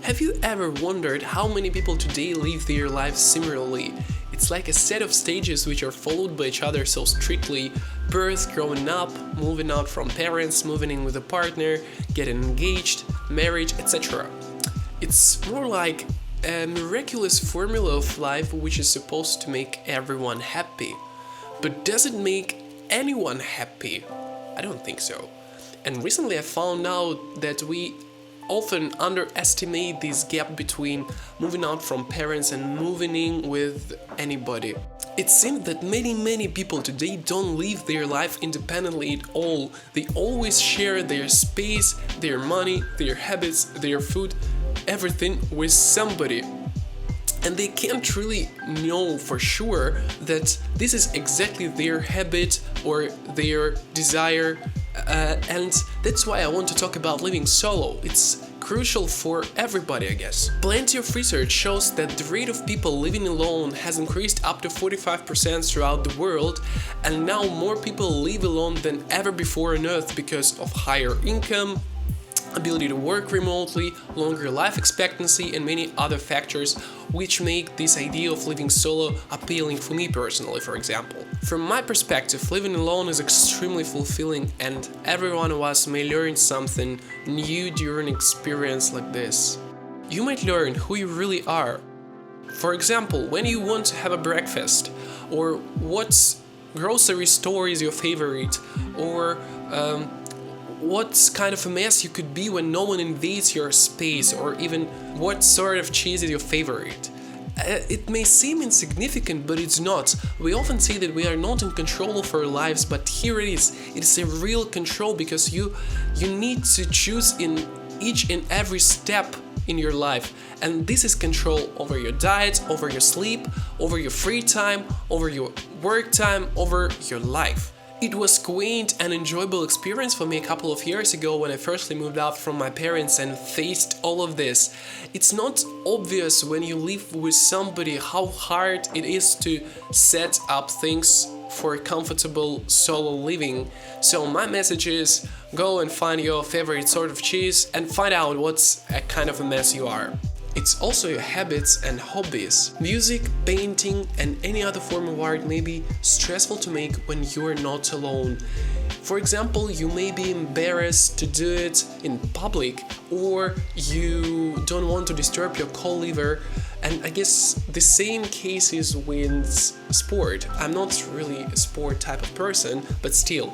Have you ever wondered how many people today live their lives similarly? It's like a set of stages which are followed by each other so strictly: birth, growing up, moving out from parents, moving in with a partner, getting engaged, marriage, etc. It's more like a miraculous formula of life which is supposed to make everyone happy. But does it make anyone happy? I don't think so. And recently I found out that we often underestimate this gap between moving out from parents and moving in with anybody. It seems that many people today don't live their life independently at all. They always share their space, their money, their habits, their food, everything with somebody. And they can't really know for sure that this is exactly their habit or their desire. And that's why I want to talk about living solo. It's crucial for everybody, I guess. Plenty of research shows that the rate of people living alone has increased up to 45% throughout the world, and now more people live alone than ever before on Earth because of higher income, ability to work remotely, longer life expectancy, and many other factors which make this idea of living solo appealing for me personally, for example. From my perspective, living alone is extremely fulfilling, and every one of us may learn something new during an experience like this. You might learn who you really are. For example, when you want to have a breakfast, or what grocery store is your favorite, or what kind of a mess you could be when no one invades your space, or even what sort of cheese is your favorite. It may seem insignificant, but it's not. We often say that we are not in control of our lives, but here it is. It is a real control because you need to choose in each and every step in your life. And this is control over your diet, over your sleep, over your free time, over your work time, over your life. It was quaint and enjoyable experience for me a couple of years ago when I firstly moved out from my parents and faced all of this. It's not obvious when you live with somebody how hard it is to set up things for comfortable solo living. So my message is, go and find your favorite sort of cheese and find out what's a kind of a mess you are. It's also your habits and hobbies. Music, painting, and any other form of art may be stressful to make when you're not alone. For example, you may be embarrassed to do it in public, or you don't want to disturb your co-liver. And I guess the same case is with sport. I'm not really a sport type of person, but still.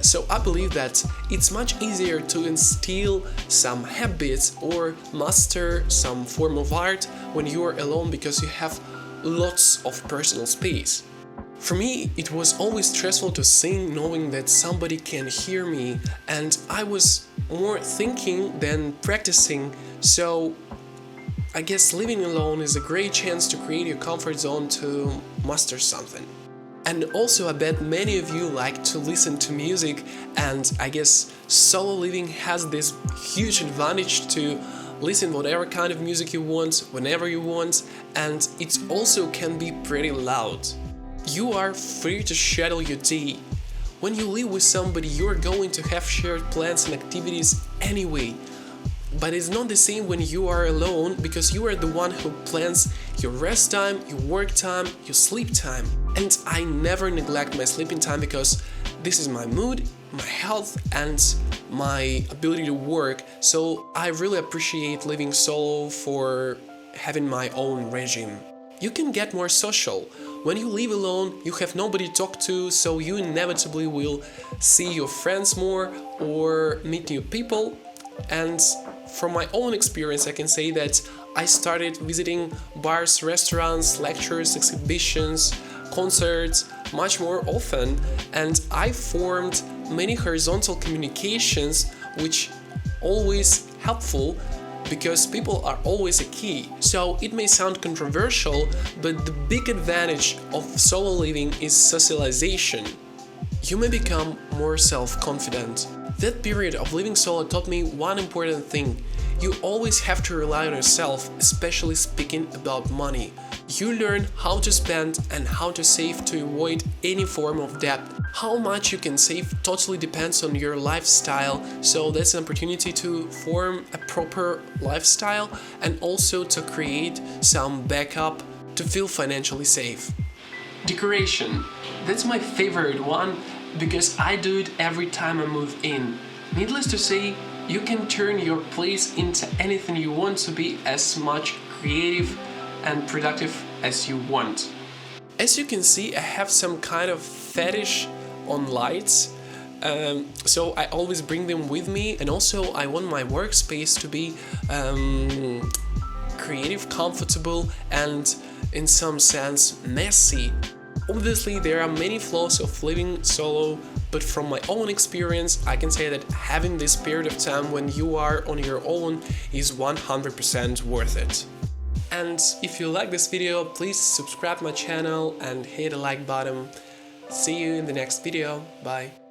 So I believe that it's much easier to instill some habits or master some form of art when you are alone because you have lots of personal space. For me, it was always stressful to sing knowing that somebody can hear me, and I was more thinking than practicing, so I guess living alone is a great chance to create your comfort zone to master something. And also I bet many of you like to listen to music, and I guess solo living has this huge advantage to listen whatever kind of music you want, whenever you want, and it also can be pretty loud. You are free to schedule your day. When you live with somebody, you are going to have shared plans and activities anyway. But it's not the same when you are alone, because you are the one who plans your rest time, your work time, your sleep time. And I never neglect my sleeping time because this is my mood, my health, and my ability to work. So I really appreciate living solo for having my own regime. You can get more social. When you live alone, you have nobody to talk to, so you inevitably will see your friends more or meet new people. And from my own experience, I can say that I started visiting bars, restaurants, lectures, exhibitions, concerts much more often, and I formed many horizontal communications which always helpful because people are always a key. So it may sound controversial, but the big advantage of solo living is socialization. You may become more self-confident. That period of living solo taught me one important thing. You always have to rely on yourself, especially speaking about money. You learn how to spend and how to save to avoid any form of debt. How much you can save totally depends on your lifestyle, so that's an opportunity to form a proper lifestyle and also to create some backup to feel financially safe. Decoration. That's my favorite one because I do it every time I move in. Needless to say, you can turn your place into anything you want to be as much creative and productive as you want. As you can see, I have some kind of fetish on lights, so I always bring them with me, and also I want my workspace to be creative, comfortable, and in some sense messy. Obviously, there are many flaws of living solo, but from my own experience, I can say that having this period of time when you are on your own is 100% worth it. And if you like this video, please subscribe my channel and hit the like button. See you in the next video. Bye.